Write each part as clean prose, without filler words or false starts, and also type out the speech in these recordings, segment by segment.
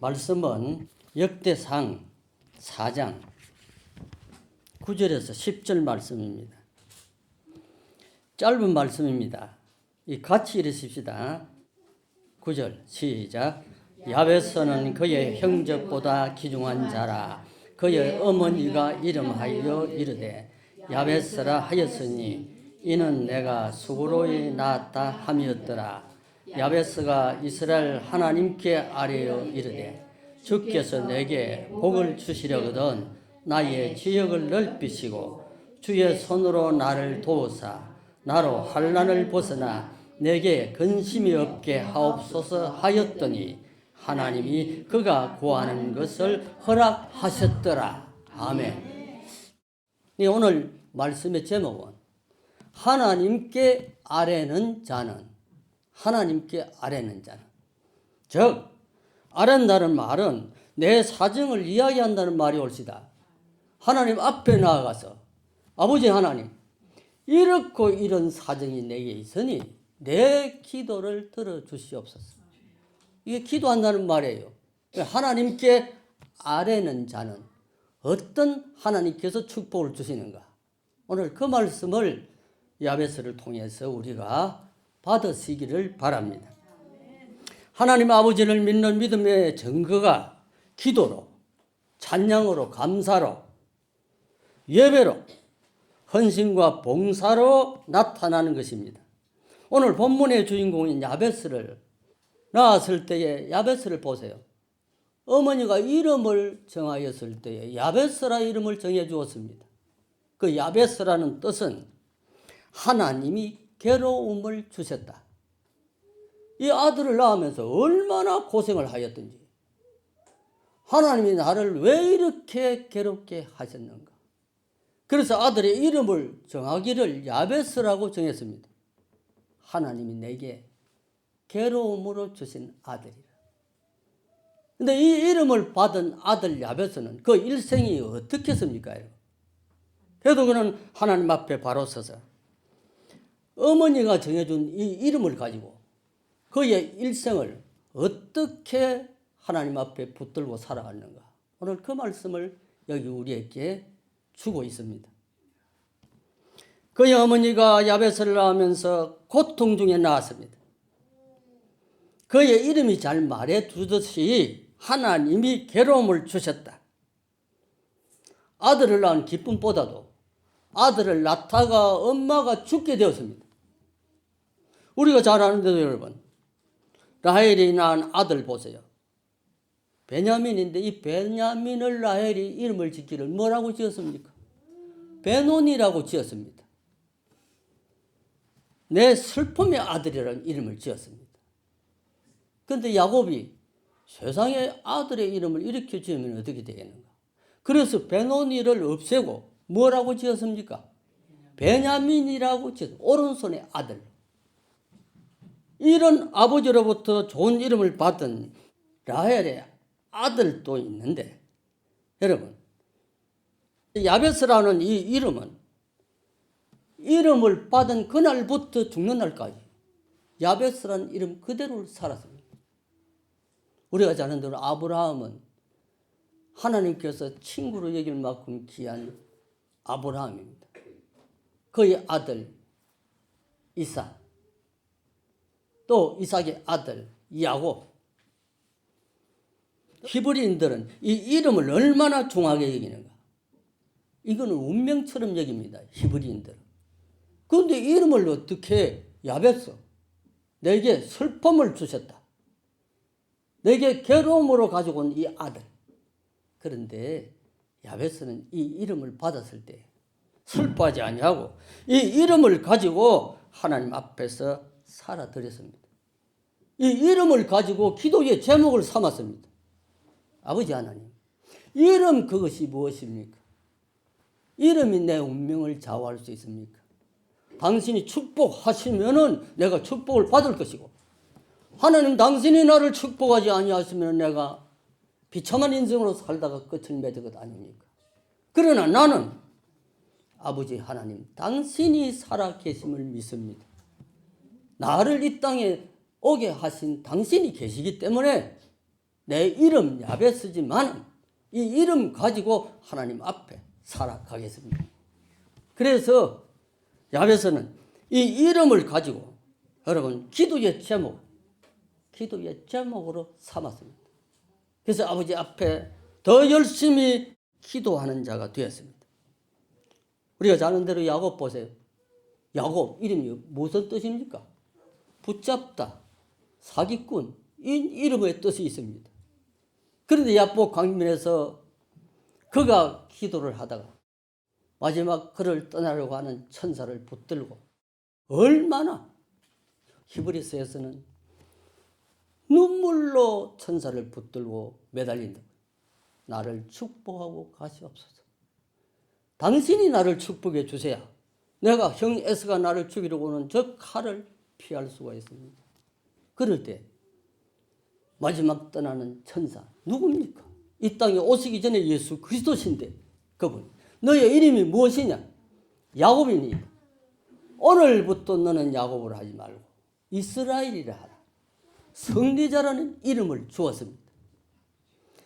말씀은 역대상 4장 9절에서 10절 말씀입니다. 짧은 말씀입니다. 같이 읽으십시다. 9절 시작. 야베스는 그의 형제보다 귀중한 자라. 그의 어머니가 이름하여 이르되 야베스라 하였으니 이는 내가 수고로이 낳았다 함이었더라. 야베스가 이스라엘 하나님께 아뢰어 이르되 주께서 내게 복을 주시려거든 나의 지역을 넓히시고 주의 손으로 나를 도우사 나로 환난을 벗어나 내게 근심이 없게 하옵소서 하였더니 하나님이 그가 구하는 것을 허락하셨더라. 아멘. 오늘 말씀의 제목은 하나님께 아뢰는 자는, 하나님께 아뢰는 자는, 즉 아뢰는다는 말은 내 사정을 이야기한다는 말이 옳시다. 하나님 앞에 나아가서 아버지 하나님, 이렇고 이런 사정이 내게 있으니 내 기도를 들어주시옵소서. 이게 기도한다는 말이에요. 하나님께 아뢰는 자는 어떤 하나님께서 축복을 주시는가. 오늘 그 말씀을 야베스를 통해서 우리가 받으시기를 바랍니다. 하나님 아버지를 믿는 믿음의 증거가 기도로, 찬양으로, 감사로, 예배로, 헌신과 봉사로 나타나는 것입니다. 오늘 본문의 주인공인 야베스를 낳았을 때에 야베스를 보세요. 어머니가 이름을 정하였을 때에 야베스라 이름을 정해 주었습니다. 그 야베스라는 뜻은 하나님이 괴로움을 주셨다. 이 아들을 낳으면서 얼마나 고생을 하였던지, 하나님이 나를 왜 이렇게 괴롭게 하셨는가. 그래서 아들의 이름을 정하기를 야베스라고 정했습니다. 하나님이 내게 괴로움으로 주신 아들이라. 근데 이 이름을 받은 아들 야베스는 그 일생이 어떻겠습니까? 그래도 그는 하나님 앞에 바로 서서 어머니가 정해준 이 이름을 가지고 그의 일생을 어떻게 하나님 앞에 붙들고 살아갔는가. 오늘 그 말씀을 여기 우리에게 주고 있습니다. 그의 어머니가 야베스를 낳으면서 고통 중에 낳았습니다. 그의 이름이 잘 말해주듯이 하나님이 괴로움을 주셨다. 아들을 낳은 기쁨보다도 아들을 낳다가 엄마가 죽게 되었습니다. 우리가 잘 아는데도 여러분, 라헬이 낳은 아들 보세요. 베냐민인데 이 베냐민을 라헬이 이름을 짓기를 뭐라고 지었습니까? 베논이라고 지었습니다. 내 슬픔의 아들이라는 이름을 지었습니다. 그런데 야곱이 세상에 아들의 이름을 이렇게 지으면 어떻게 되겠는가? 그래서 베논이를 없애고 뭐라고 지었습니까? 베냐민이라고 지었습니다. 오른손의 아들. 이런 아버지로부터 좋은 이름을 받은 라헬의 아들도 있는데, 여러분, 야베스라는 이 이름은 이름을 받은 그날부터 죽는 날까지 야베스라는 이름 그대로 살았습니다. 우리가 잘 아는 대로 아브라함은 하나님께서 친구로 여길 만큼 귀한 아브라함입니다. 그의 아들 이삭, 또 이삭의 아들 야곱. 히브리인들은 이 이름을 얼마나 중하게 여기는가. 이거는 운명처럼 여깁니다. 히브리인들은. 그런데 이름을 어떻게 야베스, 내게 슬픔을 주셨다. 내게 괴로움으로 가지고 온 이 아들. 그런데 야베스는 이 이름을 받았을 때 슬퍼하지 아니하고 이 이름을 가지고 하나님 앞에서 살아드렸습니다. 이 이름을 가지고 기도의 제목을 삼았습니다. 아버지 하나님, 이름 그것이 무엇입니까? 이름이 내 운명을 좌우할 수 있습니까? 당신이 축복하시면은 내가 축복을 받을 것이고, 하나님 당신이 나를 축복하지 아니하시면 내가 비참한 인생으로 살다가 끝을 맺을 것 아닙니까? 그러나 나는 아버지 하나님, 당신이 살아 계심을 믿습니다. 나를 이 땅에 오게 하신 당신이 계시기 때문에 내 이름 야베스지만 이 이름 가지고 하나님 앞에 살아가겠습니다. 그래서 야베스는 이 이름을 가지고 여러분 기도의 제목으로 삼았습니다. 그래서 아버지 앞에 더 열심히 기도하는 자가 되었습니다. 우리가 잘 아는 대로 야곱 보세요. 야곱 이름이 무슨 뜻입니까? 붙잡다, 사기꾼, 이 이름의 뜻이 있습니다. 그런데 야복 광면에서 그가 기도를 하다가 마지막 그를 떠나려고 하는 천사를 붙들고 얼마나 히브리서에서는 눈물로 천사를 붙들고 매달린다. 나를 축복하고 가시옵소서. 당신이 나를 축복해 주세야 내가 형 에스가 나를 죽이려고 하는 저 칼을 피할 수가 있습니다. 그럴 때 마지막 떠나는 천사 누굽니까? 이 땅에 오시기 전에 예수 그리스도신데 그분 너의 이름이 무엇이냐? 야곱이니 오늘부터 너는 야곱을 하지 말고 이스라엘이라 하라. 승리자라는 이름을 주었습니다.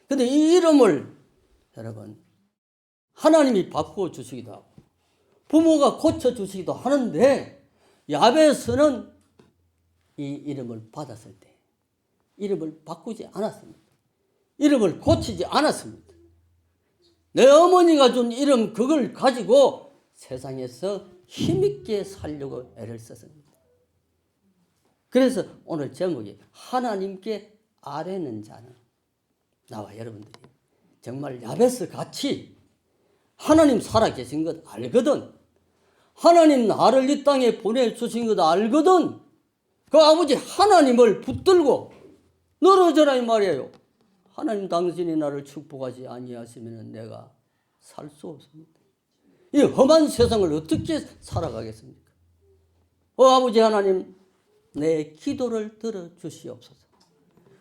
그런데 이 이름을 여러분 하나님이 바꾸어 주시기도 하고 부모가 고쳐주시기도 하는데 야베스는 이 이름을 받았을 때 이름을 바꾸지 않았습니다. 이름을 고치지 않았습니다. 내 어머니가 준 이름 그걸 가지고 세상에서 힘있게 살려고 애를 썼습니다. 그래서 오늘 제목이 하나님께 아뢰는 자는 나와 여러분들이 정말 야베스 같이 하나님 살아계신 것 알거든. 하나님 나를 이 땅에 보내주신 것 알거든. 그 아버지 하나님을 붙들고 늘어져라 이 말이에요. 하나님 당신이 나를 축복하지 아니하시면 내가 살 수 없습니다. 이 험한 세상을 어떻게 살아가겠습니까? 아버지 하나님 내 기도를 들어주시옵소서.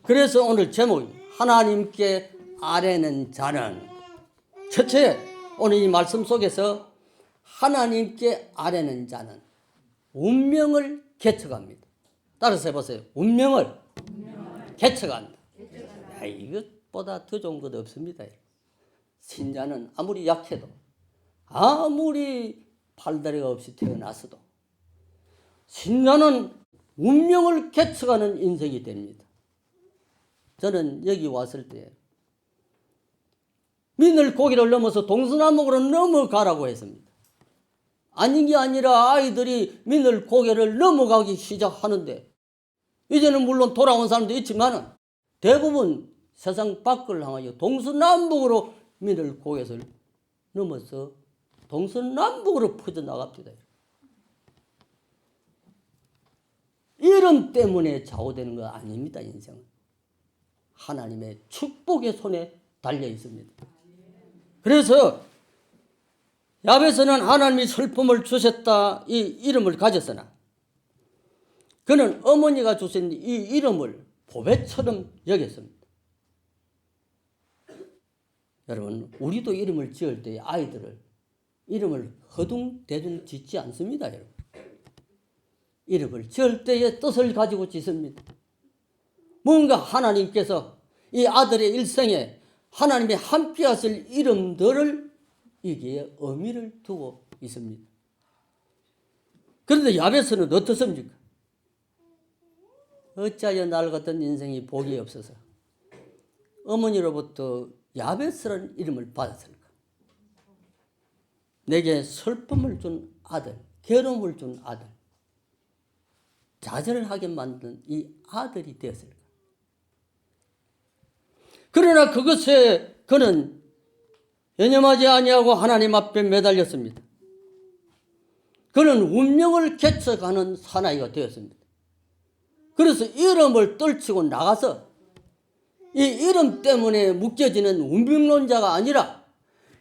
그래서 오늘 제목이 하나님께 아뢰는 자는 첫째 오늘 이 말씀 속에서 하나님께 아뢰는 자는 운명을 개척합니다. 따라서 해보세요. 운명을 개척한다. 이것보다 더 좋은 것 없습니다. 신자는 아무리 약해도 아무리 팔다리가 없이 태어났어도 신자는 운명을 개척하는 인생이 됩니다. 저는 여기 왔을 때 미늘 고기를 넘어서 동서남북으로 넘어가라고 했습니다. 아닌 게 아니라 아이들이 미늘 고개를 넘어가기 시작하는데 이제는 물론 돌아온 사람도 있지만 대부분 세상 밖을 향하여 동서남북으로 미늘 고개를 넘어서 동서남북으로 퍼져나갑니다. 이름 때문에 좌우되는 거 아닙니다. 인생은 하나님의 축복의 손에 달려 있습니다. 그래서 야베스는 하나님이 슬픔을 주셨다 이 이름을 가졌으나 그는 어머니가 주신 이 이름을 보배처럼 여겼습니다. 여러분 우리도 이름을 지을 때 아이들을 이름을 허둥대둥 짓지 않습니다. 여러분 이름을 지을 때의 뜻을 가지고 짓습니다. 뭔가 하나님께서 이 아들의 일생에 하나님이 함께 하실 이름들을 이기에 의미를 두고 있습니다. 그런데 야베스는 어떻습니까? 어찌하여 날 같은 인생이 복이 없어서 어머니로부터 야베스라는 이름을 받았을까? 내게 슬픔을 준 아들, 괴로움을 준 아들, 좌절하게 만든 이 아들이 되었을까? 그러나 그것에 그는 연연하지 아니하고 하나님 앞에 매달렸습니다. 그는 운명을 개척하는 사나이가 되었습니다. 그래서 이름을 떨치고 나가서 이 이름 때문에 묶여지는 운명론자가 아니라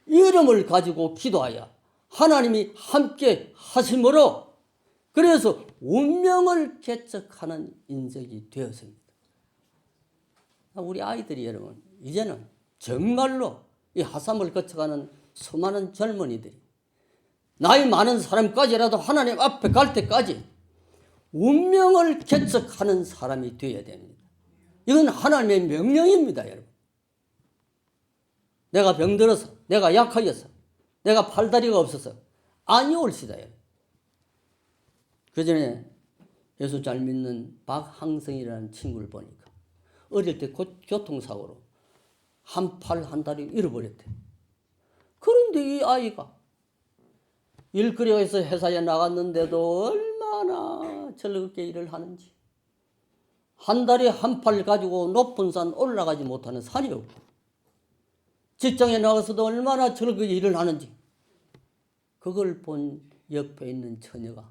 이름을 가지고 기도하여 하나님이 함께 하심으로 그래서 운명을 개척하는 인생이 되었습니다. 우리 아이들이 여러분 이제는 정말로 이 하삼을 거쳐가는 수많은 젊은이들이 나이 많은 사람까지라도 하나님 앞에 갈 때까지 운명을 개척하는 사람이 되어야 됩니다. 이건 하나님의 명령입니다, 여러분. 내가 병들어서, 내가 약하여서, 내가 팔다리가 없어서 아니올시다, 여러분. 그 전에 예수 잘 믿는 박항성이라는 친구를 보니까 어릴 때 교통사고로 한 팔 한 다리 잃어버렸대. 그런데 이 아이가 일거리에서 회사에 나갔는데도 얼마나 즐겁게 일을 하는지, 한 다리 한 팔 가지고 높은 산 올라가지 못하는 산이 없고, 직장에 나가서도 얼마나 즐겁게 일을 하는지, 그걸 본 옆에 있는 처녀가,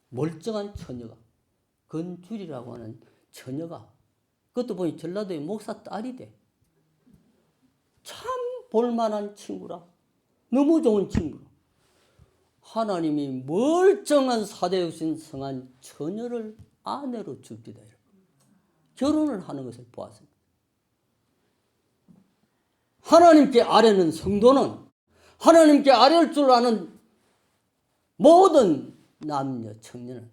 멀쩡한 처녀가, 건줄이라고 하는 처녀가, 그것도 보니 전라도의 목사 딸이 돼. 참 볼만한 친구라. 너무 좋은 친구. 하나님이 멀쩡한 사대육신 성한 처녀를 아내로 줍니다. 결혼을 하는 것을 보았습니다. 하나님께 아뢰는 성도는, 하나님께 아뢰할 줄 아는 모든 남녀, 청년은,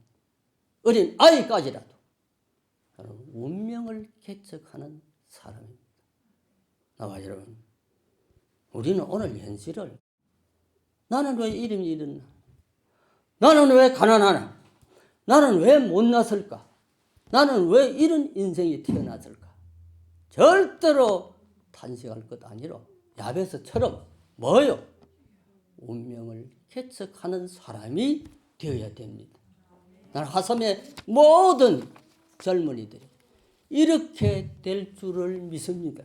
어린 아이까지라도 운명을 개척하는 사람입니다. 나와 여러분, 우리는 오늘 현실을, 나는 왜 이름이 이랬나? 나는 왜 가난하나? 나는 왜 못났을까? 나는 왜 이런 인생이 태어났을까? 절대로 탄식할 것 아니라 야베스처럼 뭐요? 운명을 개척하는 사람이 되어야 됩니다. 나는 하섬의 모든 젊은이들이 이렇게 될 줄을 믿습니다.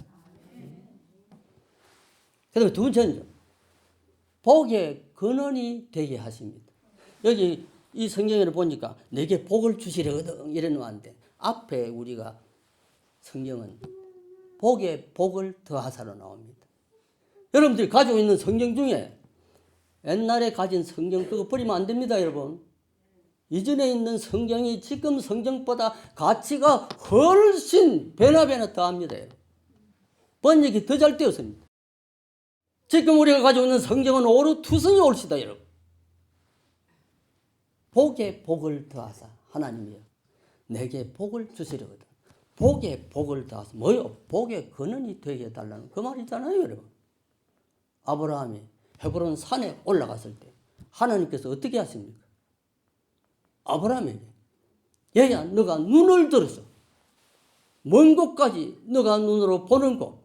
그다음에 두 번째는 복의 근원이 되게 하십니다. 여기 이 성경을 보니까 내게 복을 주시려거든 이래 놓았는데, 앞에 우리가 성경은 복에 복을 더하사로 나옵니다. 여러분들이 가지고 있는 성경 중에 옛날에 가진 성경 그거 버리면 안 됩니다, 여러분. 이전에 있는 성경이 지금 성경보다 가치가 훨씬 배나 더합니다. 번역이 더 잘 되었습니다. 지금 우리가 가지고 있는 성경은 오르투성이 옳시다, 여러분. 복에 복을 더하사, 하나님이여 내게 복을 주시려거든. 복에 복을 더하사, 뭐요? 복의 근원이 되게 해달라는 그 말이잖아요, 여러분. 아브라함이 헤브론 산에 올라갔을 때 하나님께서 어떻게 하십니까? 아브라함에게, 얘야 너가 눈을 들어서 먼 곳까지 너가 눈으로 보는 곳,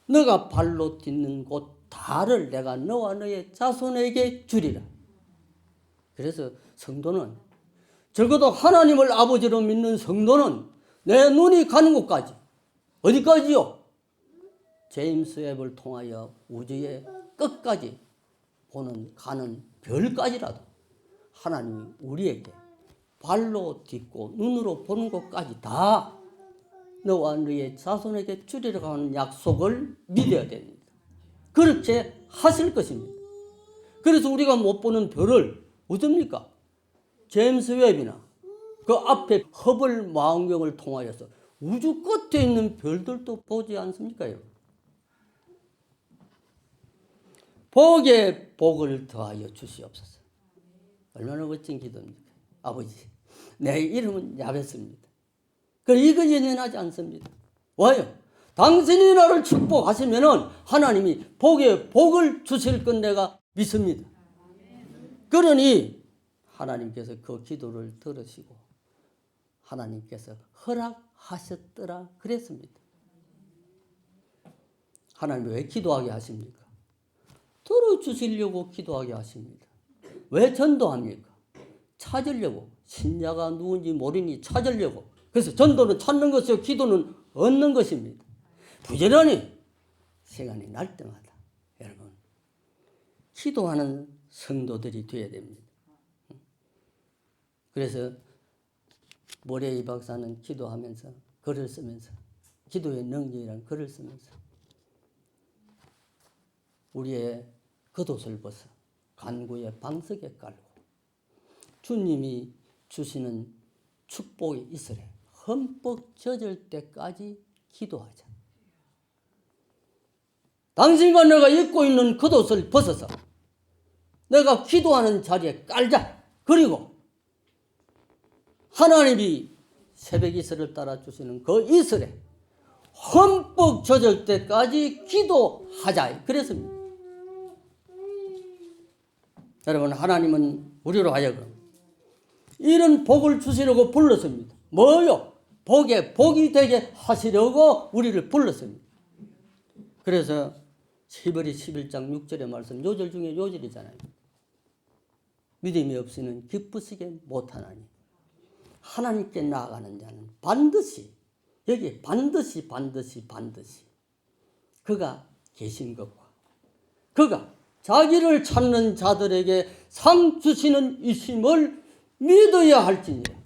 너가 발로 딛는 곳 다를 내가 너와 너의 자손에게 주리라. 그래서 성도는, 적어도 하나님을 아버지로 믿는 성도는 내 눈이 가는 곳까지, 어디까지요? 제임스 웹을 통하여 우주의 끝까지 가는 별까지라도 하나님이 우리에게 발로 딛고 눈으로 보는 것까지 다 너와 너의 자손에게 주리라고 하는 약속을 믿어야 됩니다. 그렇게 하실 것입니다. 그래서 우리가 못 보는 별을 어떻습니까? 제임스 웹이나 그 앞에 허블 망원경을 통하여서 우주 끝에 있는 별들도 보지 않습니까, 여러분? 복에 복을 더하여 주시옵소서. 얼마나 멋진 기도입니까? 아버지, 내 이름은 야벳입니다. 그러나 이거 연연하지 않습니다. 왜요? 당신이 나를 축복하시면은 하나님이 복에 복을 주실 건 내가 믿습니다. 그러니 하나님께서 그 기도를 들으시고 하나님께서 허락하셨더라 그랬습니다. 하나님 왜 기도하게 하십니까? 들어주시려고 기도하게 하십니다. 왜 전도합니까? 찾으려고. 신자가 누군지 모르니 찾으려고. 그래서 전도는 찾는 것이요 기도는 얻는 것입니다. 부지런히 시간이 날 때마다 여러분 기도하는 성도들이 되어야 됩니다. 그래서 모레이 박사는 기도하면서 글을 쓰면서, 기도의 능력이라는 글을 쓰면서 우리의 겉옷을 벗어 간구의 방석에 깔고 주님이 주시는 축복의 이슬에 흠뻑 젖을 때까지 기도하자. 당신과 내가 입고 있는 겉옷을 벗어서 내가 기도하는 자리에 깔자. 그리고 하나님이 새벽 이슬을 따라 주시는 그 이슬에 흠뻑 젖을 때까지 기도하자. 그랬습니다. 여러분, 하나님은 우리로 하여금 이런 복을 주시려고 불렀습니다. 뭐요? 복이 되게 하시려고 우리를 불렀습니다. 그래서 히브리 11장 6절의 말씀, 요절 중에 요절이잖아요. 믿음이 없이는 기쁘시게 못하나니 하나님께 나아가는 자는 반드시, 여기 반드시 그가 계신 것과 그가 자기를 찾는 자들에게 상 주시는 이심을 믿어야 할지니라.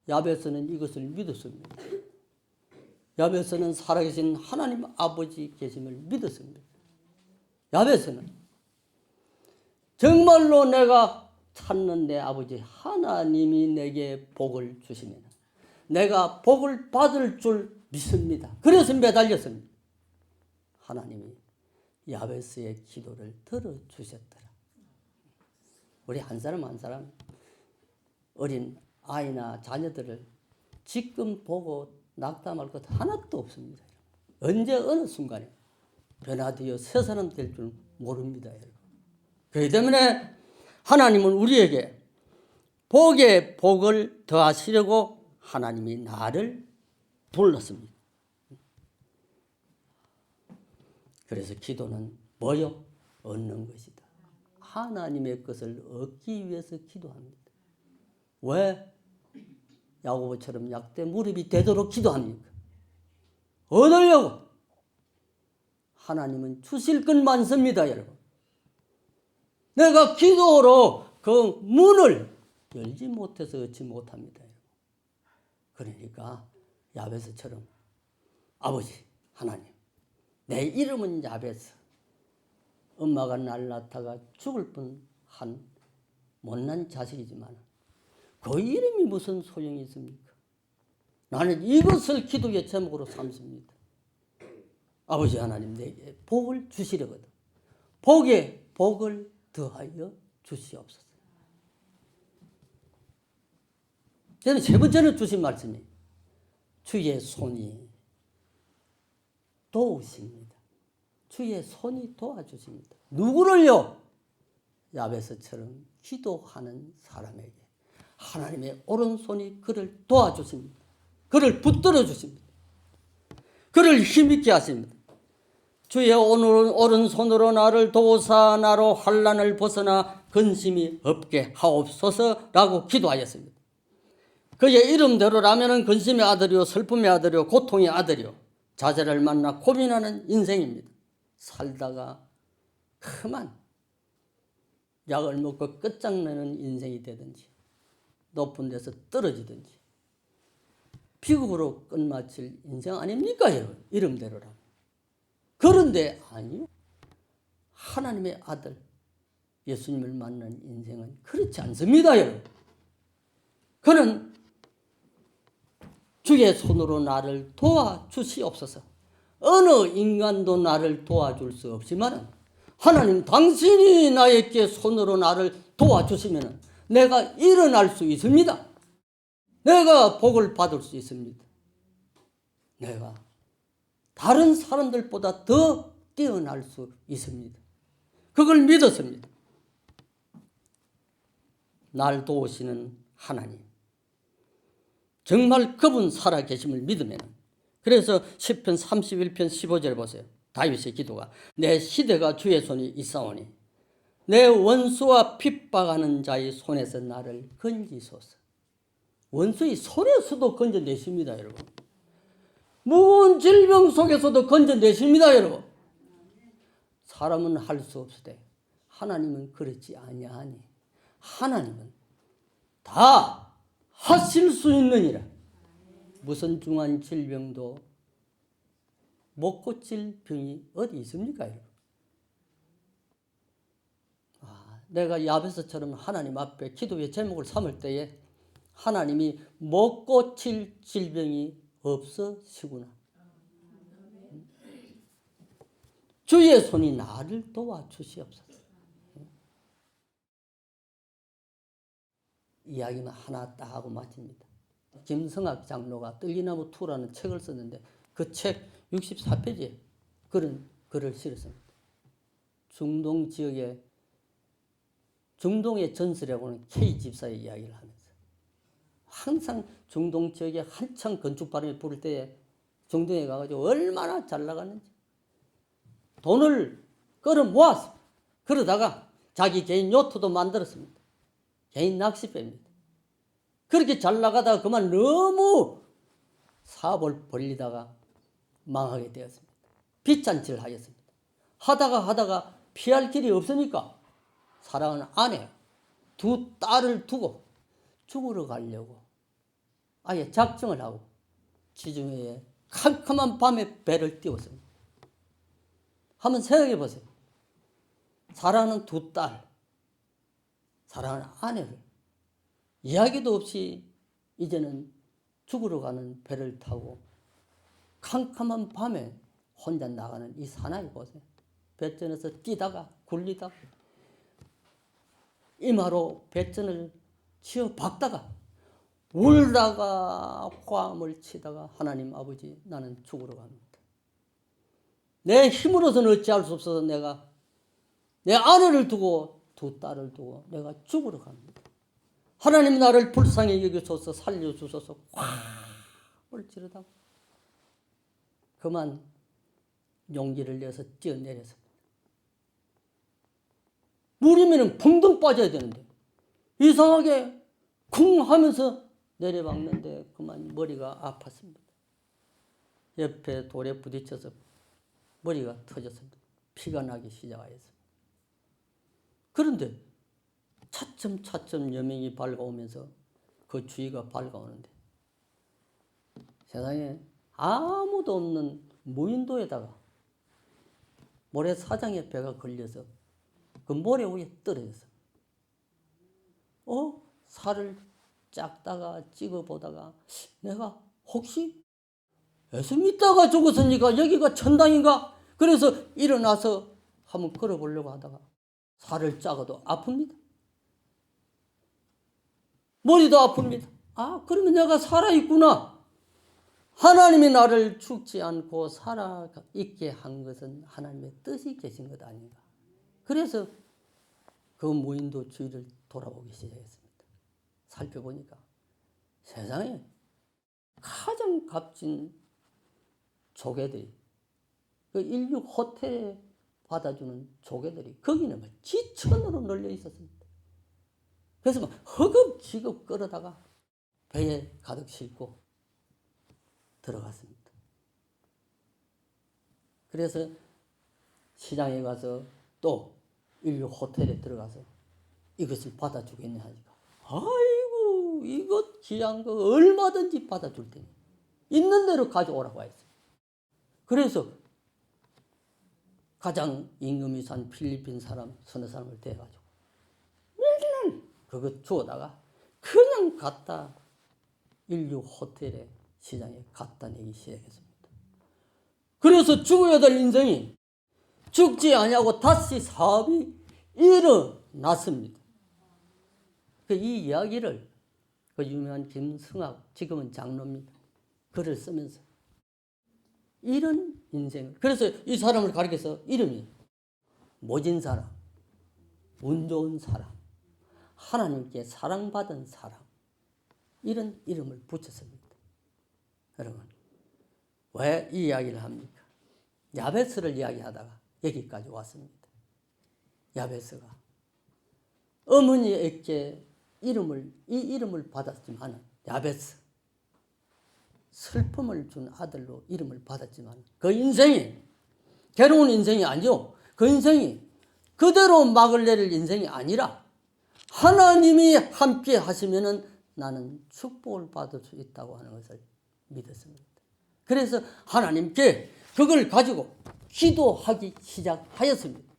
야베스는 이것을 믿었습니다. 야베스는 살아계신 하나님 아버지 계심을 믿었습니다. 야베스는 정말로 내가 찾는 내 아버지 하나님이 내게 복을 주시면 내가 복을 받을 줄 믿습니다. 그래서 매달렸습니다. 하나님이 야베스의 기도를 들어주셨더라. 우리 한 사람 한 사람 어린 아이나 자녀들을 지금 보고 낙담할 것 하나도 없습니다. 언제 어느 순간에 변화되어 새 사람 될 줄 모릅니다. 그렇기 때문에 하나님은 우리에게 복에 복을 더하시려고 하나님이 나를 불렀습니다. 그래서 기도는 뭐요? 얻는 것이다. 하나님의 것을 얻기 위해서 기도합니다. 왜? 야고보처럼 약대 무릎이 되도록 기도합니까? 얻으려고. 하나님은 주실 것 많습니다, 여러분. 내가 기도로 그 문을 열지 못해서 얻지 못합니다. 그러니까 야베스처럼 아버지 하나님, 내 이름은 야베스. 엄마가 날 낳다가 죽을 뻔한 못난 자식이지만 그 이름이 무슨 소용이 있습니까? 나는 이것을 기도의 제목으로 삼습니다. 아버지 하나님, 내게 복을 주시려거든. 복에 복을 더하여 주시옵소서. 저는 세 번째로 주신 말씀이 주의 손이 도우십니다. 주의 손이 도와주십니다. 누구를요? 야베스처럼 기도하는 사람에게 하나님의 오른손이 그를 도와주십니다. 그를 붙들어 주십니다. 그를 힘있게 하십니다. 주의 오른손으로 나를 도우사 나로 환난을 벗어나 근심이 없게 하옵소서라고 기도하였습니다. 그의 이름대로라면 근심의 아들이요 슬픔의 아들이요 고통의 아들이요 자제를 만나 고민하는 인생입니다. 살다가 그만 약을 먹고 끝장내는 인생이 되든지 높은 데서 떨어지든지 비극으로 끝마칠 인생 아닙니까, 여러분? 이름대로라면. 그런데 아니요. 하나님의 아들 예수님을 만난 인생은 그렇지 않습니다, 여러분. 그는 주의 손으로 나를 도와주시옵소서. 어느 인간도 나를 도와줄 수 없지만 하나님 당신이 나에게 손으로 나를 도와주시면 내가 일어날 수 있습니다. 내가 복을 받을 수 있습니다. 내가 다른 사람들보다 더 뛰어날 수 있습니다. 그걸 믿었습니다. 날 도우시는 하나님. 정말 그분 살아계심을 믿으면 그래서 시편 31편 15절 보세요. 다윗의 기도가 내 시대가 주의 손이 있사오니 내 원수와 핍박하는 자의 손에서 나를 건지소서. 원수의 손에서도 건져내십니다, 여러분. 무거운 질병 속에서도 건져내십니다, 여러분. 사람은 할 수 없으되 하나님은 그렇지 아니하니 하나님은 다 하실 수 있느니라. 무슨 중한 질병도 못 고칠 병이 어디 있습니까, 여러분? 내가 야베스처럼 하나님 앞에 기도의 제목을 삼을 때에 하나님이 못 고칠 질병이 없으시구나. 주의 손이 나를 도와주시옵소서. 이야기만 하나 딱 하고 마칩니다. 김성학 장로가 떨기나무 투라는 책을 썼는데 그 책 64페이지에 그런 글을 실었습니다. 중동 지역에 중동의 전설이라고 하는 K 집사의 이야기를 하면서 항상 중동 지역에 한창 건축 바람이 불을 때에 중동에 가가지고 얼마나 잘 나갔는지 돈을 끌어 모았습니다. 그러다가 자기 개인 요트도 만들었습니다. 개인 낚시배입니다. 그렇게 잘 나가다가 그만 너무 사업을 벌리다가 망하게 되었습니다. 빚잔치를 하였습니다. 하다가 피할 길이 없으니까 사랑하는 아내, 두 딸을 두고 죽으러 가려고 아예 작정을 하고 지중해에 캄캄한 밤에 배를 띄웠습니다. 한번 생각해 보세요. 사랑하는 두 딸, 사랑하는 아내를 이야기도 없이 이제는 죽으러 가는 배를 타고 캄캄한 밤에 혼자 나가는 이 사나이 보세요. 배전에서 뛰다가 굴리다가 이마로 배전을 치어 박다가 울다가 화음을 치다가 하나님 아버지 나는 죽으러 갑니다. 내 힘으로서는 어찌할 수 없어서 내가 내 아내를 두고 두 딸을 두고 내가 죽으러 갑니다. 하나님 나를 불쌍히 여기소서 살려주소서 화음을 지르다가 그만 용기를 내서 뛰어내렸습니다. 물이면 붕덩 빠져야 되는데 이상하게 쿵 하면서 내려박는데 그만 머리가 아팠습니다. 옆에 돌에 부딪혀서 머리가 터졌습니다. 피가 나기 시작하였습니다. 그런데 차츰 여명이 밝아오면서 그 주위가 밝아오는데 세상에 아무도 없는 무인도에다가 모래사장에 배가 걸려서 그 모래 위에 떨어졌어. 살을 짝다가 찍어보다가 내가 혹시 애서 믿다가 죽었으니까 여기가 천당인가? 그래서 일어나서 한번 걸어보려고 하다가 살을 짜고도 아픕니다. 머리도 아픕니다. 그러면 내가 살아있구나. 하나님이 나를 죽지 않고 살아있게 한 것은 하나님의 뜻이 계신 것 아닌가. 그래서 그 무인도 주위를 돌아보기 시작했습니다. 살펴보니까 세상에 가장 값진 조개들이 그 인류 호텔에 받아주는 조개들이 거기는 막 지천으로 널려 있었습니다. 그래서 막 허겁지겁 끌어다가 배에 가득 싣고 들어갔습니다. 그래서 시장에 가서 또 인류 호텔에 들어가서 이것을 받아주겠냐 하니까 아이고 이것 귀한 거 얼마든지 받아줄 테니 있는 대로 가져오라고 했어요. 그래서 가장 임금이 산 필리핀 사람 서너 사람을 대가지고 맨날 그거 주워다가 그냥 갖다 인류 호텔에 시장에 갖다 내기 시작했습니다. 그래서 죽어야 될 인생이 죽지 아니하고 다시 사업이 일어났습니다. 이 이야기를 그 유명한 김승학 지금은 장로입니다. 글을 쓰면서 이런 인생을 그래서 이 사람을 가리켜서 이름이 모진 사람, 운 좋은 사람, 하나님께 사랑받은 사람 이런 이름을 붙였습니다. 여러분 왜 이 이야기를 합니까? 야베스를 이야기하다가 여기까지 왔습니다. 야베스가 어머니에게 이 이름을 받았지만 야베스 슬픔을 준 아들로 이름을 받았지만 그 인생이 괴로운 인생이 아니요. 그 인생이 그대로 막을 내릴 인생이 아니라 하나님이 함께 하시면은 나는 축복을 받을 수 있다고 하는 것을 믿었습니다. 그래서 하나님께 그걸 가지고 기도하기 시작하였습니다.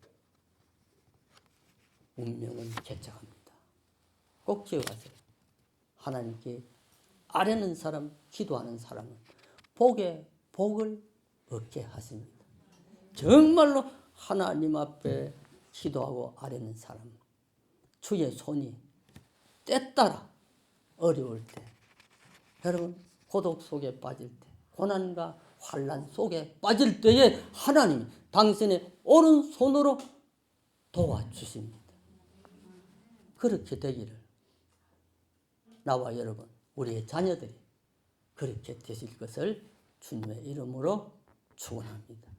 운명은 개척합니다. 꼭 기억하세요. 하나님께 아뢰는 사람, 기도하는 사람은 복에 복을 얻게 하십니다. 정말로 하나님 앞에 기도하고 아뢰는 사람, 주의 손이 때따라 어려울 때, 여러분 고독 속에 빠질 때, 고난과 환난 속에 빠질 때에 하나님이 당신의 오른손으로 도와주십니다. 그렇게 되기를 나와 여러분, 우리의 자녀들이 그렇게 되실 것을 주님의 이름으로 축원합니다.